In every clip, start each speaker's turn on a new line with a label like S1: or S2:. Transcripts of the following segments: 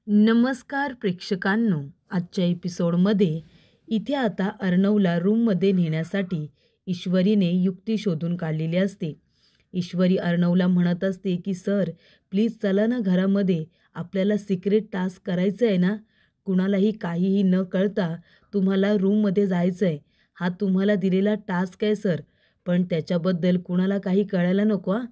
S1: नमस्कार प्रेक्षकांनो, आजच्या एपिसोडमध्ये इथे आता अर्णवला रूममध्ये नेण्यासाठी ईश्वरीने युक्ती शोधून काढलेली असते. ईश्वरी अर्णवला म्हणत असते की सर प्लीज चला ना घरामध्ये, आपल्याला सिक्रेट टास्क करायचं आहे ना. कुणालाही काहीही न कळता तुम्हाला रूममध्ये जायचं आहे. हा तुम्हाला दिलेला टास्क आहे सर, पण त्याच्याबद्दल कुणाला काही कळायला नको हां.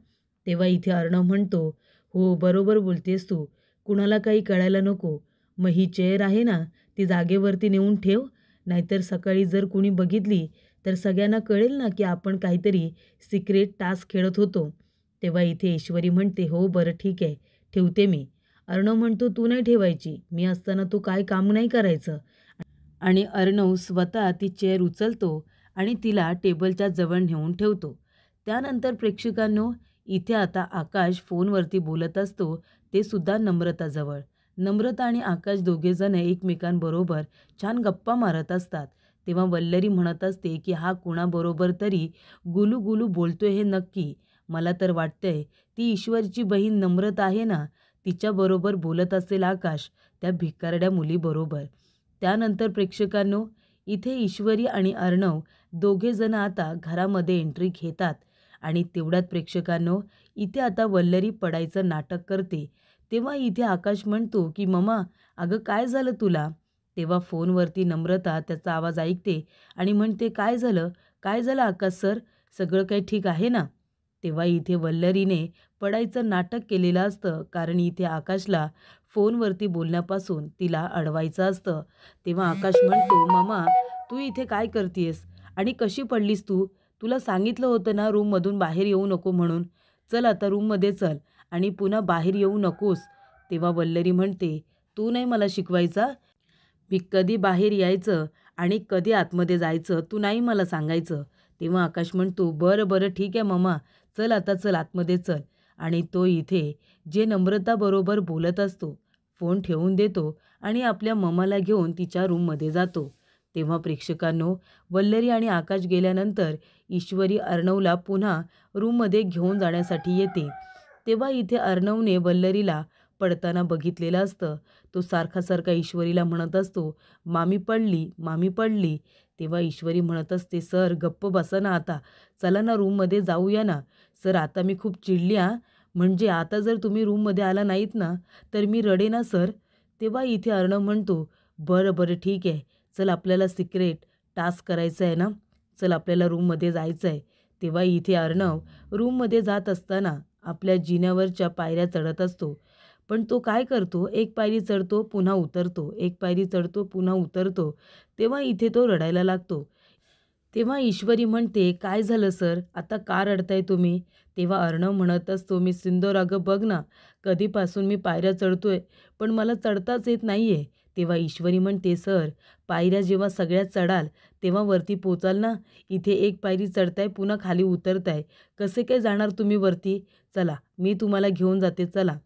S1: तेव्हा इथे अर्णव म्हणतो, हो बरोबर बोलतेस तू, कुणाला काही कळायला नको. मग ही चेअर आहे ना, ती जागेवरती नेऊन ठेव, नाहीतर सकाळी जर कुणी बघितली तर सगळ्यांना कळेल ना की आपण काहीतरी सिक्रेट टास्क खेळत होतो. तेव्हा इथे ईश्वरी म्हणते, हो बरं ठीक आहे, ठेवते मी. अर्णव म्हणतो, तू नाही ठेवायची, मी असताना तू काय काम नाही करायचं. आणि अर्णव स्वतः ती चेअर उचलतो आणि तिला टेबलच्या जवळ नेऊन ठेवतो. त्यानंतर प्रेक्षकांनो, इथे आता आकाश फोनवरती बोलत असतो, ते सुद्धा नम्रताजवळ. नम्रता आणि आकाश दोघेजण एकमेकांबरोबर छान गप्पा मारत असतात. तेव्हा वल्लरी म्हणत असते की हा कुणाबरोबर तरी गुलू गुलू बोलतोय हे नक्की. मला तर वाटतंय ती ईश्वरीची बहीण नम्रता आहे ना, तिच्याबरोबर बोलत असेल आकाश, त्या भिकारड्या मुलीबरोबर. त्यानंतर प्रेक्षकांनो, इथे ईश्वरी आणि अर्णव दोघेजण आता घरामध्ये एंट्री घेतात. आणि तेवढ्यात प्रेक्षकांनो, इथे आता वल्लरी पडायचं नाटक करते. तेव्हा इथे आकाश म्हणतो की ममा, अगं काय झालं तुला. तेव्हा फोनवरती नम्रता त्याचा आवाज ऐकते आणि म्हणते, काय झालं, काय झालं आकाश सर, सगळं काही ठीक आहे ना. तेव्हा इथे वल्लरीने पडायचं नाटक केलेलं असतं, कारण इथे आकाशला फोनवरती बोलण्यापासून तिला अडवायचं असतं. तेव्हा आकाश म्हणतो, ममा तू इथे काय करतेस आणि कशी पडलीस तू, तुला सांगितलं होतं ना रूममधून बाहेर येऊ नको म्हणून. चल आता रूममध्ये चल आणि पुन्हा बाहेर येऊ नकोस. तेव्हा वल्लरी म्हणते, तू नाही मला शिकवायचा, मी कधी बाहेर यायचं आणि कधी आतमध्ये जायचं तू नाही मला सांगायचं. तेव्हा आकाश म्हणतो, बरं बरं ठीक आहे मम्मा, चल आता चल आतमध्ये चल. आणि तो इथे जे नम्रताबरोबर बोलत असतो, फोन ठेवून देतो आणि आपल्या मम्माला घेऊन तिच्या रूममध्ये जातो. तेव्हा प्रेक्षकांनो, वल्लरी आणि आकाश गेल्यानंतर ईश्वरी अर्णवला पुन्हा रूममध्ये घेऊन जाण्यासाठी येते. तेव्हा इथे अर्णवने वल्लरीला पडताना बघितलेलं असतं. तो सारखा ईश्वरीला म्हणत असतो, मामी पडली, मामी पडली. तेव्हा ईश्वरी म्हणत असते, सर गप्प बसा ना आता, चला ना रूममध्ये जाऊया ना. सर आता मी खूप चिडली हां, म्हणजे आता जर तुम्ही रूममध्ये आला नाहीत ना तर मी रडे ना सर. तेव्हा इथे अर्णव म्हणतो, बरं बरं ठीक आहे, चल आपल्याला सिक्रेट टास्क करायचं आहे ना, चल आपल्याला रूममध्ये जायचं आहे. तेव्हा इथे अर्णव रूममध्ये जात असताना आपल्या जिन्यावरच्या पायऱ्या चढत असतो. पण तो काय करतो, एक पायरी चढतो पुन्हा उतरतो, एक पायरी चढतो पुन्हा उतरतो. तेव्हा इथे तो रडायला लागतो. तेव्हा ईश्वरी म्हणते, काय झालं सर, आता का रडताय तुम्ही. तेव्हा अर्णव म्हणत असतो, मी सिंदूर अगं बघ ना, कधीपासून मी पायऱ्या चढतोय पण मला चढताच येत नाही आहे. तेव्हा ईश्वरी म्हणते, सर पायऱ्या जेव्हा सगळ्यात चढाल तेव्हा वरती पोचाल ना, इथे एक पायरी चढताय पुन्हा खाली उतरताय, कसे काय जाणार तुम्ही वरती. चला मी तुम्हाला घेऊन जाते चला.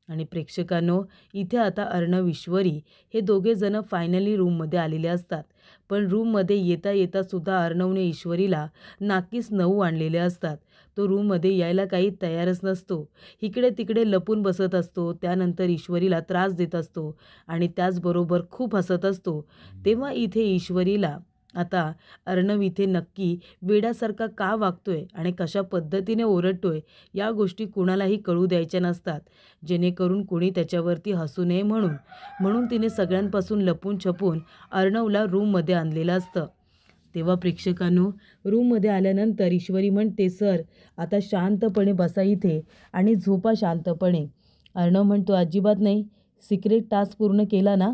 S1: आणि प्रेक्षकांनो, इथे आता अर्णव ईश्वरी हे दोघेजणं फायनली रूममध्ये आलेले असतात. पण रूममध्ये येता येता सुद्धा अर्णवने ईश्वरीला नाकीस 9 आणलेले असतात. तो रूममध्ये यायला काही तयारच नसतो, इकडे तिकडे लपून बसत असतो. त्यानंतर ईश्वरीला त्रास देत असतो आणि त्याचबरोबर खूप हसत असतो. तेव्हा इथे ईश्वरीला आता अर्णव इथे नक्की वेड्यासारखा का वागतोय आणि कशा पद्धतीने ओरडतोय या गोष्टी कुणालाही कळू द्यायच्या नसतात, जेणेकरून कुणी त्याच्यावरती हसू नये म्हणून. म्हणून तिने सगळ्यांपासून लपून छपून अर्णवला रूममध्ये आणलेलं असतं. तेव्हा प्रेक्षकांनो, रूममध्ये आल्यानंतर ईश्वरी म्हणते, सर आता शांतपणे बसा इथे आणि झोपा शांतपणे. अर्णव म्हणतो, अजिबात नाही, सिक्रेट टास्क पूर्ण केला ना,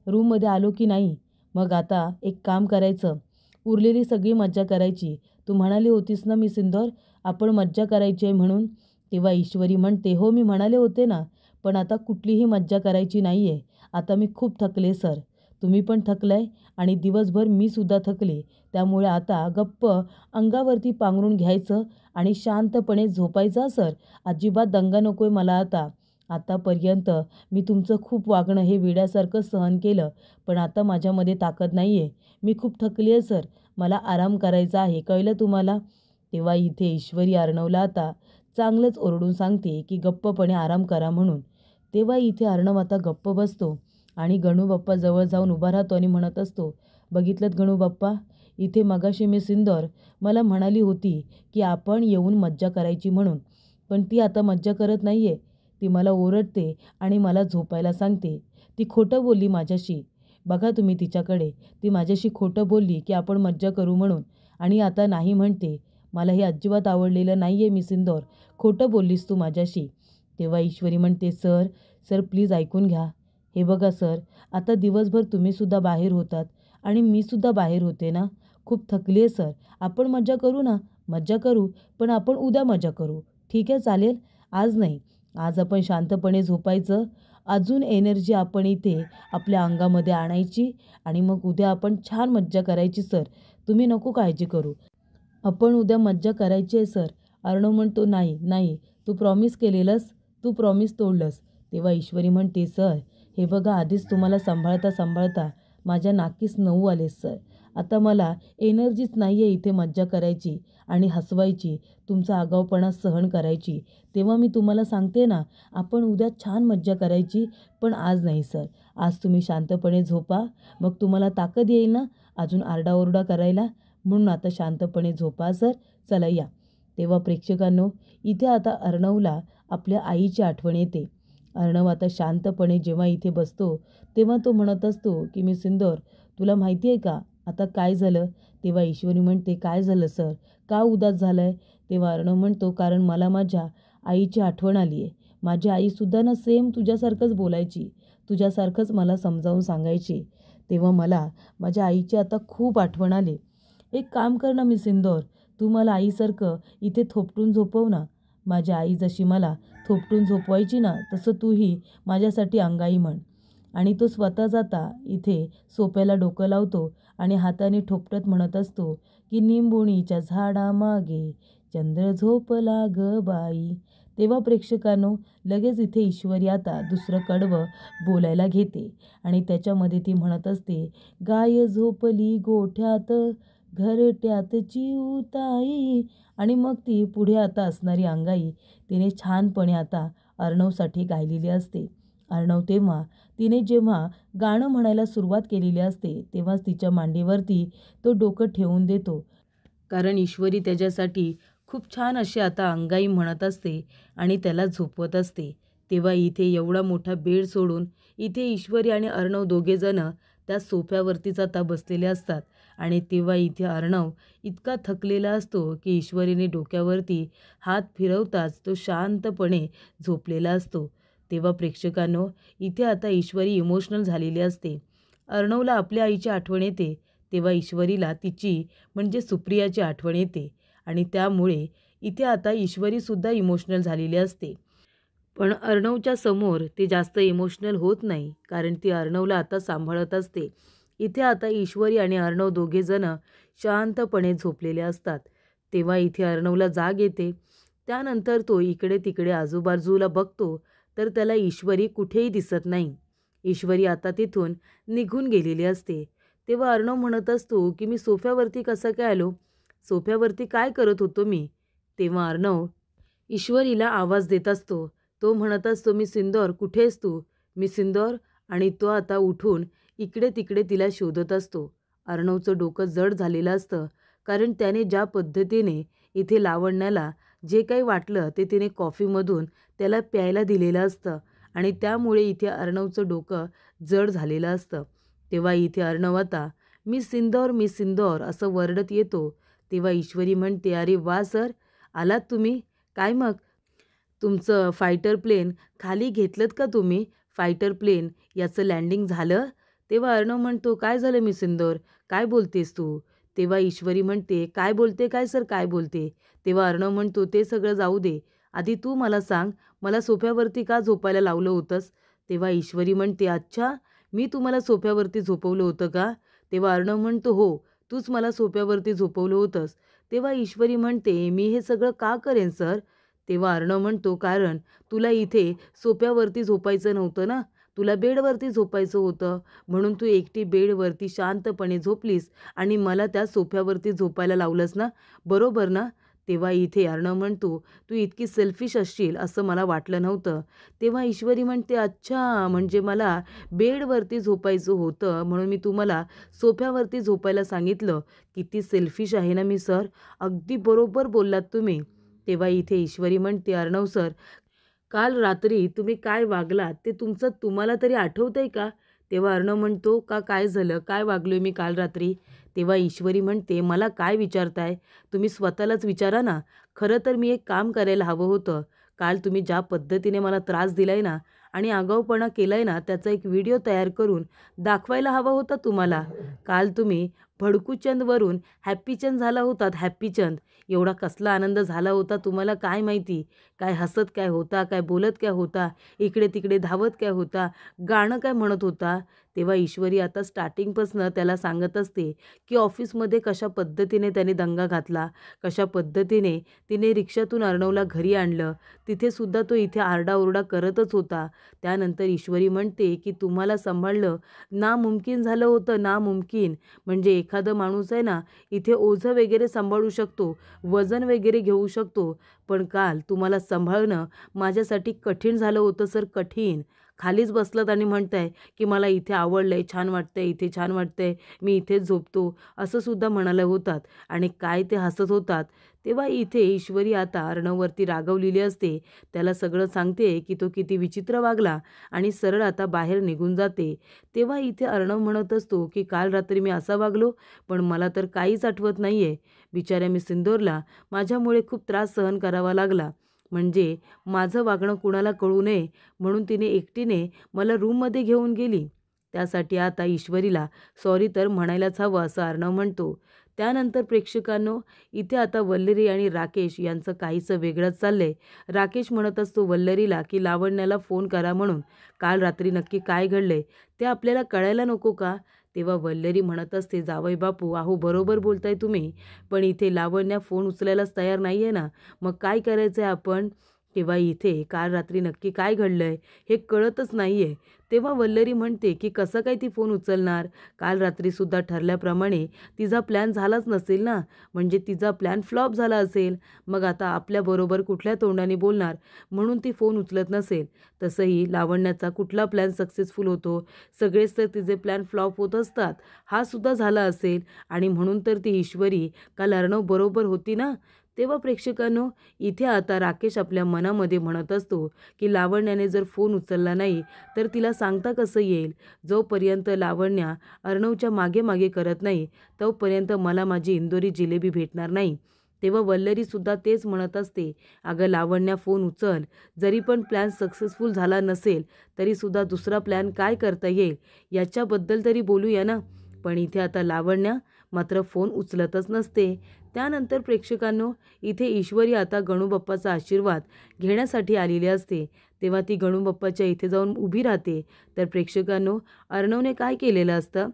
S1: रूममध्ये आलो की नाही, मग आता एक काम करायचं, उरलेली सगळी मज्जा करायची. तू म्हणाली होतीस ना मी सिंदूर, आपण मज्जा करायची आहे म्हणून. तेव्हा ईश्वरी म्हणते, हो मी म्हणाले होते ना, पण आता कुठलीही मज्जा करायची नाही आहे. आता मी खूप थकले सर, तुम्ही पण थकलाय आणि दिवसभर मी सुद्धा थकले. त्यामुळे आता गप्प अंगावरती पांघरून घ्यायचं आणि शांतपणे झोपायचं सर. अजिबात दंगा नको आहे मला आता. आतापर्यंत मी तुमचं खूप वागणं हे वेड्यासारखं सहन केलं, पण आता माझ्यामध्ये ताकद नाही आहे. मी खूप थकली आहे सर, मला आराम करायचा आहे, कळलं तुम्हाला. तेव्हा इथे ईश्वरी अर्णवला आता चांगलंच ओरडून सांगते की गप्पपणे आराम करा म्हणून. तेव्हा इथे अर्णव आता गप्प बसतो आणि गणूबाप्पा जवळ जाऊन उभा राहतो आणि म्हणत असतो, बघितलंत गणूबाप्पा, इथे मगाशी मी सिंदूर मला म्हणाली होती की आपण येऊन मज्जा करायची म्हणून, पण ती आता मज्जा करत नाही आहे. ती मला ओरडते आणि मला झोपायला सांगते. ती खोटं बोलली माझ्याशी. बघा तुम्ही तिच्याकडे. ती माझ्याशी खोटं बोलली की आपण मज्जा करू म्हणून आणि आता नाही म्हणते. मला हे अजिबात आवडलेलं नाही आहे सिंदूर. खोटं बोललीस तू माझ्याशी. तेव्हा ईश्वरी म्हणते, सर सर प्लीज ऐकून घ्या. हे बघा सर, आता दिवसभर तुम्हीसुद्धा बाहेर होतात आणि मीसुद्धा बाहेर होते ना. खूप थकली आहे सर. आपण मज्जा करू ना. मज्जा करू, पण आपण उद्या मजा करू. ठीक आहे, चालेल? आज नाही. आज आपण शांतपणे झोपायचं. अजून एनर्जी आपण इथे आपल्या अंगामध्ये आणायची आणि मग उद्या आपण छान मज्जा करायची सर. तुम्ही नको काळजी करू. आपण उद्या मज्जा करायची आहे सर. अर्णव म्हणतो, नाही नाही, तू प्रॉमिस केलेलंस, तू प्रॉमिस तोडलंस. तेव्हा ईश्वरी म्हणते, सर हे बघा, आधीच तुम्हाला सांभाळता सांभाळता माझ्या नाकीस 9 आलेस सर. आता मला एनर्जीच नाही आहे इथे मज्जा करायची आणि हसवायची, तुमचा आगाऊपणा सहन करायची. तेव्हा मी तुम्हाला सांगते ना, आपण उद्या छान मज्जा करायची, पण आज नाही सर. आज तुम्ही शांतपणे झोपा, मग तुम्हाला ताकद येईल ना अजून आरडाओरडा करायला. म्हणून आता शांतपणे झोपा सर. चला या. तेव्हा प्रेक्षकांनो, इथे आता अर्णवला आपल्या आईची आठवण येते. अर्णव आता शांतपणे जेव्हा इथे बसतो तेव्हा तो म्हणत असतो की सिंदूर, तुला माहिती आहे का आता काय झालं? तेव्हा ईश्वरी म्हणते, काय झालं सर? का उदास झाला आहे? तेव्हा अर्णव म्हणतो, कारण मला माझ्या आईची आठवण आली आहे. माझी आईसुद्धा ना सेम तुझ्यासारखंच बोलायची, तुझ्यासारखंच मला समजावून सांगायची. तेव्हा मला माझ्या आईची आता खूप आठवण आली. एक काम कर ना सिंदूर, तू मला आईसारखं इथे थोपटून झोपव ना. माझी आई जशी मला थोपटून झोपवायची ना, तसं तूही माझ्यासाठी अंगाई म्हण. आणि तो स्वतः जाता इथे सोप्याला डोकं लावतो आणि हाताने ठोपटत म्हणत असतो की निंबोणीच्या झाडामागे चंद्र झोपला ग बाई. तेव्हा प्रेक्षकांनो, लगेच इथे ईश्वरी आता दुसरं कडवं बोलायला घेते आणि त्याच्यामध्ये ती म्हणत असते, गाय झोपली गोठ्यात घरट्यात चिऊताई. आणि मग ती पुढे आता असणारी अंगाई तिने छानपणे आता अर्णवसाठी गायलेली असते. अर्णव तेव्हा तिने जेव्हा गाणं म्हणायला सुरुवात केलेली असते तेव्हाच तिच्या मांडीवरती तो डोकं ठेवून देतो, कारण ईश्वरी त्याच्यासाठी खूप छान अशी आता अंगाई म्हणत असते आणि त्याला झोपवत असते. तेव्हा इथे एवढा मोठा बेड सोडून इथे ईश्वरी आणि अर्णव दोघेजणं त्या सोफ्यावरतीच आता बसलेले असतात. आणि तेव्हा इथे अर्णव इतका थकलेला असतो की ईश्वरीने डोक्यावरती हात फिरवताच तो शांतपणे झोपलेला असतो. तेव्हा प्रेक्षकांनो, इथे आता ईश्वरी इमोशनल झालेली असते. अर्णवला आपल्या आईची आठवण येते, तेव्हा ईश्वरीला तिची म्हणजे सुप्रियाची आठवण येते आणि त्यामुळे इथे आता ईश्वरीसुद्धा इमोशनल झालेली असते. पण अर्णवच्या समोर ती जास्त इमोशनल होत नाही, कारण ती अर्णवला आता सांभाळत असते. इथे आता ईश्वरी आणि अर्णव दोघेजणं शांतपणे झोपलेले असतात. तेव्हा इथे अर्णवला जाग येते. त्यानंतर तो इकडे तिकडे आजूबाजूला बघतो तर त्याला ईश्वरी कुठेही दिसत नाही. ईश्वरी आता तिथून निघून गेलेली असते. तेव्हा अर्णव म्हणत असतो की मी सोफ्यावरती कसं काय आलो? सोफ्यावरती काय करत होतो मी? तेव्हा अर्णव ईश्वरीला आवाज देत असतो. तो म्हणत असतो, मी सिंदूर, कुठे आहेस तू? मी सिंदूर. आणि तो आता उठून इकडे तिकडे तिला शोधत असतो. अर्णवचं डोकं जड झालेलं असतं, कारण त्याने ज्या पद्धतीने इथे लावण्याला जे काही वाटलं ते तिने कॉफीमधून त्याला प्यायला दिलेलं असतं आणि त्यामुळे इथे अर्णवचं डोकं जड झालेलं असतं. तेव्हा इथे अर्णव आता मी सिंदूर, मी सिंदूर असं वरडत येतो. तेव्हा ईश्वरी म्हणते, अरे वा सर, आलात तुम्ही. काय मग तुमचं फायटर प्लेन खाली घेतलंत का तुम्ही? फायटर प्लेन याचं लँडिंग झालं? तेव्हा अर्णव म्हणतो, काय झालं मी सिंदूर, काय बोलतेस तू? तेव्हा ईश्वरी म्हणते, काय बोलते काय सर, काय बोलते? तेव्हा अर्णव म्हणतो, ते सगळं जाऊ दे, आधी तू मला सांग, मला सोफ्यावरती का झोपायला लावलं होतंस? तेव्हा ईश्वरी म्हणते, अच्छा, मी तुम्हाला सोफ्यावरती झोपवलं होतं का? तेव्हा अर्णव म्हणतो, हो, तूच मला सोफ्यावरती झोपवलं होतंस. तेव्हा ईश्वरी म्हणते, मी हे सगळं का करेन सर? तेव्हा अर्णव म्हणतो, कारण तुला इथे सोफ्यावरती झोपायचं नव्हतं ना, तुला बेडवरती झोपायचं होतं, म्हणून तू एकटी बेडवरती शांतपणे झोपलीस आणि मला त्या सोफ्यावरती झोपायला लावलंस ना, बरोबर ना? तेव्हा इथे अर्णव म्हणतो, तू इतकी सेल्फिश असशील असं मला वाटलं नव्हतं. तेव्हा ईश्वरी म्हणते, अच्छा, म्हणजे मला बेडवरती झोपायचं होतं म्हणून मी तुम्हाला सोफ्यावरती झोपायला सांगितलं. किती सेल्फिश आहे ना मी सर. अगदी बरोबर बोललात तुम्ही. तेव्हा इथे ईश्वरी म्हणते, अर्णव सर, काल रात्री तुम्ही काय वागलात ते तुमचं तुम्हाला तरी आठवतंय का? तेव्हा अर्णव म्हणतो, का काय झालं? काय वागलोय मी काल रात्री? तेव्हा ईश्वरी म्हणते, मला काय विचारताय? तुम्ही स्वतःलाच विचारा ना. खरं तर मी एक काम करायला हवं होतं. काल तुम्ही ज्या पद्धतीने मला त्रास दिलाय ना आणि आगाऊपणा केलाय ना, त्याचा एक व्हिडिओ तयार करून दाखवायला हवा होता तुम्हाला. काल तुम्ही भडकूचंदवरून हॅप्पीचंद झाला होतात, हॅप्पीचंद. एवढा कसला आनंद झाला होता तुम्हाला काय माहिती. काय हसत काय होता, काय बोलत काय होता, इकडे तिकडे धावत काय होता, गाणं काय म्हणत होता. तेव्हा ईश्वरी आता स्टार्टिंगपासनं त्याला सांगत असते की ऑफिसमध्ये कशा पद्धतीने त्याने दंगा घातला, कशा पद्धतीने तिने रिक्षातून अर्णवला घरी आणलं, तिथेसुद्धा तो इथे आरडाओरडा करतच होता. त्यानंतर ईश्वरी म्हणते की तुम्हाला सांभाळणं नामुमकीन झालं होतं, नामुमकीन. म्हणजे एखादं माणूस आहे ना, इथे ओझं वगैरे सांभाळू शकतो, वजन वगैरे घेऊ शकतो, पण काल तुम्हाला सांभाळणं माझ्यासाठी कठीण झालं होतं सर, कठीण. खालीच बसलात आणि म्हणताय की मला इथे आवडलंय, छान वाटतंय, इथे छान वाटतंय, मी इथेच झोपतो, असं सुद्धा म्हणाले होतात आणि काय ते हसत होतात. तेव्हा इथे ईश्वरी आता अर्णववरती रागवलेली असते. त्याला सगळं सांगते की तो किती विचित्र वागला आणि सरळ आता बाहेर निघून जाते. तेव्हा इथे अर्णव म्हणत असतो की काल रात्री मी असा वागलो, पण मला तर काहीच आठवत नाहीये. बिचाऱ्या मी सिंदूरला माझ्यामुळे खूप त्रास सहन करावा लागला. म्हणजे माझं वागणं कुणाला कळू नये म्हणून तिने एकटीने मला रूममध्ये घेऊन गेली. त्यासाठी आता ईश्वरीला सॉरी तर म्हणायलाच हवं असं अर्णव म्हणतो. त्यानंतर प्रेक्षकांनो, इथे आता वल्लरी आणि राकेश यांचं काहीसं वेगळंच चाललंय. राकेश म्हणत असतो वल्लरीला की लावण्याला फोन करा म्हणून. काल रात्री नक्की काय घडलंय ते आपल्याला कळायला नको का? तेव्हा वल्लरी म्हणत असते, जावई बापू, अहो बरोबर बोलताय तुम्ही, पण इथे लावण्या फोन उचलायलाच तयार नाही आहे ना, मग काय करायचं आहे आपण? तेव्हा इथे काल रात्री नक्की काय घडलंय हे कळतच नाही आहे. तेव्हा वल्लरी म्हणते की कसं काय ती फोन उचलणार? काल रात्रीसुद्धा ठरल्याप्रमाणे तिचा प्लॅन झालाच नसेल ना, म्हणजे तिचा प्लॅन फ्लॉप झाला असेल. मग आता आपल्याबरोबर कुठल्या तोंडाने बोलणार म्हणून ती फोन उचलत नसेल. तसंही लावण्याचा कुठला प्लॅन सक्सेसफुल होतो? सगळेच तर तिचे प्लॅन फ्लॉप होत असतात. हा सुद्धा झाला असेल आणि म्हणून तर ती ईश्वरी काल अर्णव बरोबर होती ना. तेव्हा प्रेक्षकांनो, इथे आता राकेश आपल्या मनामध्ये म्हणत असतो की लावण्याने जर फोन उचलला नाही तर तिला सांगता कसं येईल? जोपर्यंत लावण्या अर्णवच्या मागे मागे करत नाही तोपर्यंत मला माझी इंदोरी जिलेबी भेटणार नाही. तेव्हा वल्लरीसुद्धा तेच म्हणत असते, अगं लावण्या फोन उचल, जरी पण प्लॅन सक्सेसफुल झाला नसेल तरीसुद्धा दुसरा प्लॅन काय करता येईल याच्याबद्दल तरी बोलूया ना. पण इथे आता लावण्या मात्र फोन उचलतच नसते. त्यानंतर प्रेक्षकांनो, इथे ईश्वरी आता गणूबाप्पाचा आशीर्वाद घेण्यासाठी आलेली असते. तेव्हा ती गणूबाप्पाच्या इथे जाऊन उभी राहते. तर प्रेक्षकांनो, अर्णवने काय केलेलं असतं?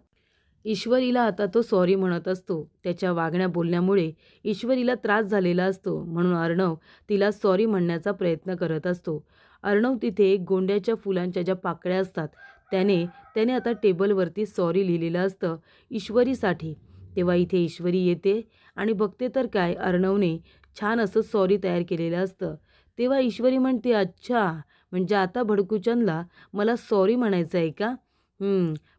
S1: ईश्वरीला आता तो सॉरी म्हणत असतो. त्याच्या वागण्या बोलण्यामुळे ईश्वरीला त्रास झालेला असतो, म्हणून अर्णव तिला सॉरी म्हणण्याचा प्रयत्न करत असतो. अर्णव तिथे गोंड्याच्या फुलांच्या ज्या पाकळ्या असतात त्याने त्याने आता टेबलवरती सॉरी लिहिलेलं असतं ईश्वरीसाठी. तेव्हा इथे ईश्वरी येते आणि बघते तर काय, अर्णवने छान असं सॉरी तयार केलेलं असतं. तेव्हा ईश्वरी म्हणते, अच्छा, म्हणजे आता भडकूचंदला मला सॉरी म्हणायचं आहे का?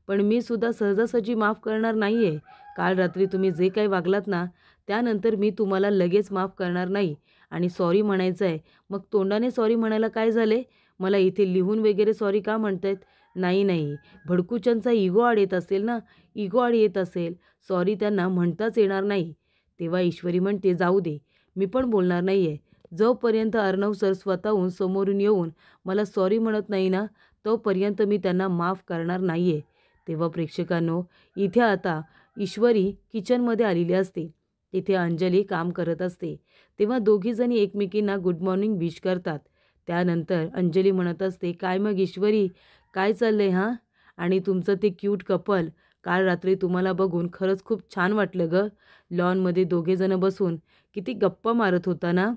S1: पण मी सुद्धा सहजासहजी माफ करणार नाही आहे. काल रात्री तुम्ही जे काही वागलात ना, त्यानंतर मी तुम्हाला लगेच माफ करणार नाही आणि सॉरी म्हणायचं आहे. मग तोंडाने सॉरी म्हणायला काय झाले? मला इथे लिहून वगैरे सॉरी का म्हणतायत? नाही, नाही. भडकूचंदचा इगो आड येत असेल ना, इगो आड येत असेल. सॉरी त्यांना म्हणताच येणार नाही. तेव्हा ईश्वरी म्हणते, जाऊ दे, मी पण बोलणार नाही आहे. जोपर्यंत अर्णव सर स्वतःहून समोरून येऊन मला सॉरी म्हणत नाही ना, तोपर्यंत मी त्यांना माफ करणार नाही आहे. तेव्हा प्रेक्षकांनो, इथे आता ईश्वरी किचनमध्ये आलेली असते. तिथे अंजली काम करत असते. तेव्हा दोघीजणी एकमेकींना गुड मॉर्निंग विश करतात. त्यानंतर अंजली म्हणत असते, काय मग ईश्वरी, काय चाललंय हां? आणि तुमचं ते क्यूट कपल, काल रात्री तुम्हाला बघून खरंच खूप छान वाटलं गं. लॉनमध्ये दोघेजणं बसून किती गप्पा मारत होता ना.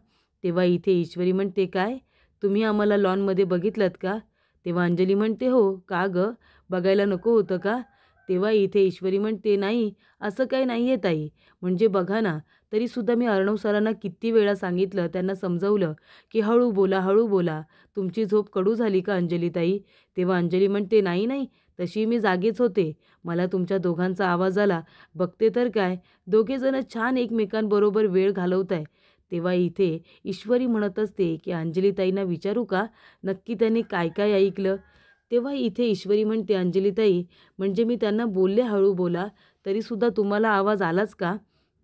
S1: तेव्हा इथे ईश्वरी म्हणते, काय तुम्ही आम्हाला लॉनमध्ये बघितलंत का? तेव्हा अंजली म्हणते, हो, का गं, बघायला नको होतं का? तेव्हा इथे ईश्वरी म्हणते, नाही असं काही नाही आहे ताई. म्हणजे बघा ना, तरीसुद्धा मी अर्णव सरांना किती वेळा सांगितलं, त्यांना समजावलं की हळू बोला, हळू बोला. तुमची झोप कडू झाली का अंजलीताई? तेव्हा अंजली म्हणते, नाही, नाही, तशी मी जागीच होते. मला तुमच्या दोघांचा आवाज आला. बघते तर काय, दोघेजण छान एकमेकांबरोबर वेळ घालवताय. तेव्हा इथे ईश्वरी म्हणत असते की अंजलीताईंना विचारू का, नक्की त्यांनी काय काय ऐकलं? तेव्हा इथे ईश्वरी म्हणते, अंजलीताई, म्हणजे मी त्यांना बोलले हळू बोला, तरीसुद्धा तुम्हाला आवाज आलाच का?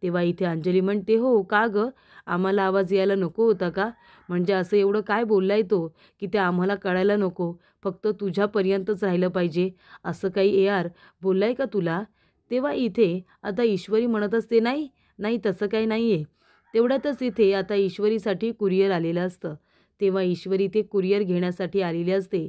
S1: तेव्हा इथे अंजली म्हणते, हो का गं, आम्हाला आवाज यायला नको होता का? म्हणजे असं एवढं काय बोललाय तो की ते आम्हाला कळायला नको, फक्त तुझ्यापर्यंतच राहिलं पाहिजे, असं काही यार बोललाय का तुला? तेव्हा इथे आता ईश्वरी म्हणत असते, नाही, नाही, तसं काही नाही आहे. तेवढ्यातच इथे आता ईश्वरीसाठी कुरिअर आलेलं असतं. तेव्हा ईश्वरी ते कुरिअर घेण्यासाठी आलेली असते.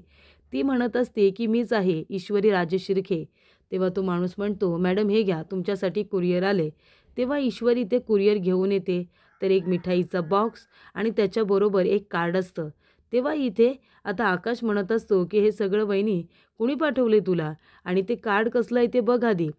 S1: ती म्हणत असते की मीच आहे ईश्वरी राजेश शिर्के. तेव्हा तो माणूस म्हणतो, मॅडम हे घ्या, तुमच्यासाठी कुरिअर आले. तेव्हा ईश्वरी ते कुरिअर घेऊन येते. तर एक मिठाईचा बॉक्स आणि त्याच्याबरोबर एक कार्ड असतं. तेव्हा इथे आता आकाश म्हणत असतो की हे सगळं वहिनी कुणी पाठवले तुला, आणि ते कार्ड कसलं आहे ते बघ आधी.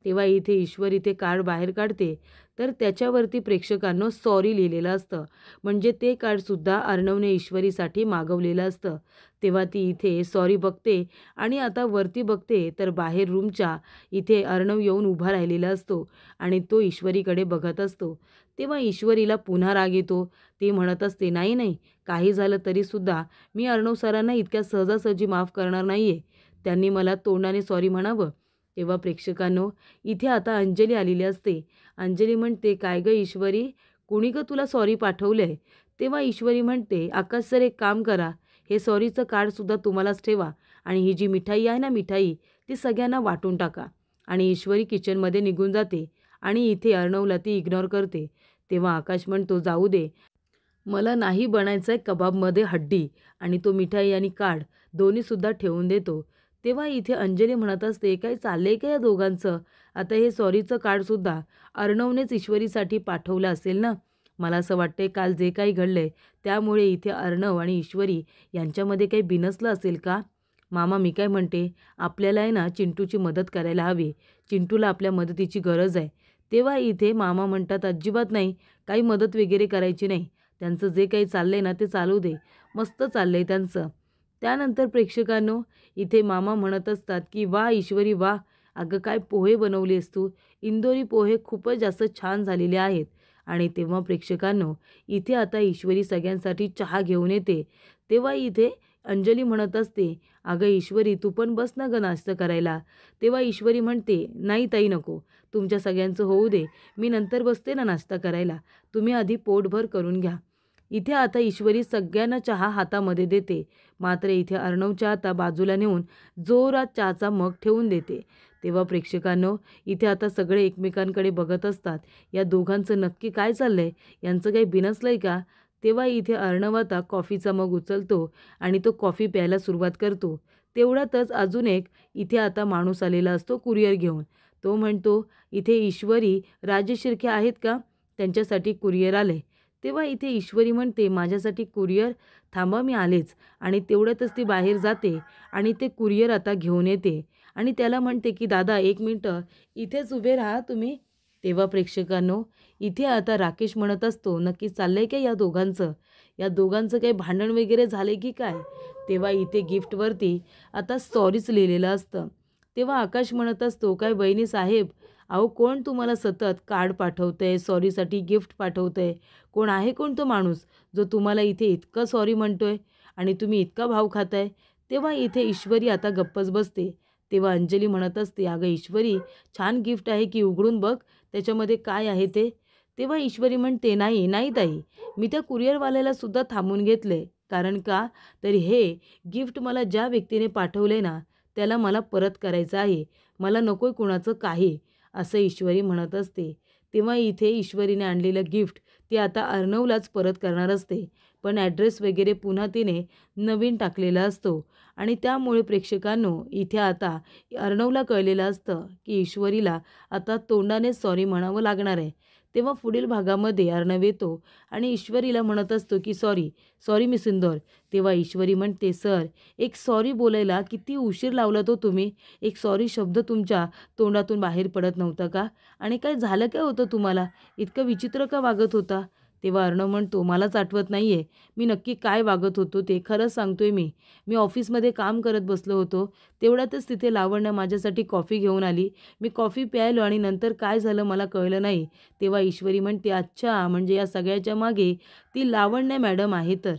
S1: तेव्हा इथे ईश्वरी ते कार्ड बाहेर काढते. तर त्याच्यावरती प्रेक्षकांनो सॉरी लिहिलेलं असतं. म्हणजे ते कार्डसुद्धा अर्णवने ईश्वरीसाठी मागवलेलं असतं. तेव्हा ती इथे सॉरी बघते आणि आता वरती बघते तर बाहेर रूमच्या इथे अर्णव येऊन उभा राहिलेला असतो आणि तो ईश्वरीकडे बघत असतो. तेव्हा ईश्वरीला पुन्हा राग येतो. ती म्हणत असते, नाही, नाही, काही झालं तरीसुद्धा मी अर्णव सरांना इतक्या सहजासहजी माफ करणार नाही आहे. त्यांनी मला तोंडाने सॉरी म्हणावं. तेव्हा प्रेक्षकांनो इथे आता अंजली आलेली असते. अंजली म्हणते, काय गं ईश्वरी, कुणी गं तुला सॉरी पाठवलं आहे? तेव्हा ईश्वरी म्हणते, आकाश सर एक काम करा, हे सॉरीचं कार्डसुद्धा तुम्हालाच ठेवा आणि ही जी मिठाई आहे ना मिठाई, ती सगळ्यांना वाटून टाका. आणि ईश्वरी किचनमध्ये निघून जाते आणि इथे अर्णवला ती इग्नोर करते. तेव्हा आकाश म्हणतो, जाऊ दे, मला नाही बनायचं आहे कबाबमध्ये हड्डी, आणि तो मिठाई आणि कार्ड दोन्हीसुद्धा ठेवून देतो. तेव्हा इथे अंजली म्हणत असते, काय चाललंय का या दोघांचं? आता हे सॉरीचं कार्डसुद्धा अर्णवनेच ईश्वरीसाठी पाठवलं असेल ना? मला असं वाटतंय काल जे काही घडलंय त्यामुळे इथे अर्णव आणि ईश्वरी यांच्यामध्ये काही बिनसलं असेल का? मामा, मी काय म्हणते, आपल्याला आहे ना चिंटूची मदत करायला हवी. चिंटूला आपल्या मदतीची गरज आहे. तेव्हा इथे मामा म्हणतात, अजिबात नाही, काही मदत वगैरे करायची नाही. त्यांचं जे काही चाललंय ना ते चालू दे, मस्त चाललंय त्यांचं. त्यानंतर प्रेक्षकांनो इथे मामा म्हणत असतात की वा ईश्वरी वा, अगं काय पोहे बनवलेस तू, इंदोरी पोहे खूपच जास्त छान झालेले आहेत. आणि तेव्हा प्रेक्षकांनो इथे आता ईश्वरी सगळ्यांसाठी चहा घेऊन येते. तेव्हा इथे अंजली म्हणत असते, अगं ईश्वरी तू पण बस ना गं नाश्ता करायला. तेव्हा ईश्वरी म्हणते, नाही ताई नको, तुमच्या सगळ्यांचं होऊ दे, मी नंतर बसते ना नाश्ता करायला, तुम्ही आधी पोटभर करून घ्या. इथे आता ईश्वरी सगळ्यांना चहा हातामध्ये देते. मात्र इथे अर्णवच्या आता बाजूला नेऊन जोरात चहाचा मग ठेवून देते. तेव्हा प्रेक्षकांनो इथे आता सगळे एकमेकांकडे बघत असतात. या दोघांचं नक्की काय चाललंय? यांचं काही बिनसलंय का? तेव्हा इथे अर्णव आता कॉफीचा मग उचलतो आणि तो कॉफी प्यायला सुरुवात करतो. तेवढ्यातच अजून एक इथे आता माणूस आलेला असतो कुरिअर घेऊन. तो म्हणतो, इथे ईश्वरी राजेश शिर्के आहेत का? त्यांच्यासाठी कुरिअर आले. तेव्हा इथे ईश्वरी म्हणते, माझ्यासाठी कुरिअर, थांबा मी आलेच. आणि तेवढ्यातच ती बाहेर जाते आणि ते कुरिअर आता घेऊन येते आणि त्याला म्हणते की दादा एक मिनटं इथेच उभे राहा तुम्ही. तेव्हा प्रेक्षकांनो इथे आता राकेश म्हणत असतो, नक्की चाललंय का या दोघांचं? या दोघांचं काही भांडण वगैरे झाले की काय? तेव्हा इथे गिफ्टवरती आता सॉरीच लिहिलेलं असतं. तेव्हा आकाश म्हणत असतो, काय बहिणी साहेब, अहो कोण तुम्हाला सतत कार्ड पाठवतंय, सॉरीसाठी गिफ्ट पाठवतंय? कोण आहे, कोण तो माणूस जो तुम्हाला इथे इतकं सॉरी म्हणतोय आणि तुम्ही इतका भाव खाताय? तेव्हा इथे ईश्वरी आता गप्पच बसते. तेव्हा अंजली म्हणत असते, अगं ईश्वरी, छान गिफ्ट आहे की, उघडून बघ त्याच्यामध्ये काय आहे ते. तेव्हा ईश्वरी म्हणते, नाही, नाही ताई, मी त्या कुरिअरवाल्याला सुद्धा थांबून घेतलंय. कारण का, तर हे गिफ्ट मला ज्या व्यक्तीने पाठवले ना त्याला मला परत करायचं आहे. मला नकोय कुणाचं काही, असं ईश्वरी म्हणत असते. तेव्हा इथे ईश्वरीने आणलेलं गिफ्ट ती आता अर्णवलाच परत करणार असते. पण ॲड्रेस वगैरे पुन्हा तिने नवीन टाकलेला असतो आणि त्यामुळे प्रेक्षकांनो इथे आता अर्णवला कळलेलं असतं की ईश्वरीला आता तोंडाने सॉरी म्हणावं लागणार आहे. तेव्हा पुढील भागामध्ये अर्णव येतो आणि ईश्वरीला म्हणत असतो की सॉरी सॉरी मिस इंदौर. तेव्हा ईश्वरी म्हणते, सर एक सॉरी बोलायला किती उशीर लावला तो तुम्ही. एक सॉरी शब्द तुमच्या तोंडातून बाहेर पडत नव्हता का? आणि काय झालं काय होतं तुम्हाला? इतकं विचित्र का वागत होता? तेव्हा अर्णव म्हणतो, मलाच आठवत नाही आहे मी नक्की काय वागत होतो ते. खरंच सांगतोय मी. मी ऑफिसमध्ये काम करत बसलो होतो. तेवढ्यातच तिथे लावण्य माझ्यासाठी कॉफी घेऊन आली. मी कॉफी प्यायलो आणि नंतर काय झालं मला कळलं नाही. तेव्हा ईश्वरी म्हणते, अच्छा म्हणजे या सगळ्याच्या मागे ती लावण्य मॅडम आहे तर.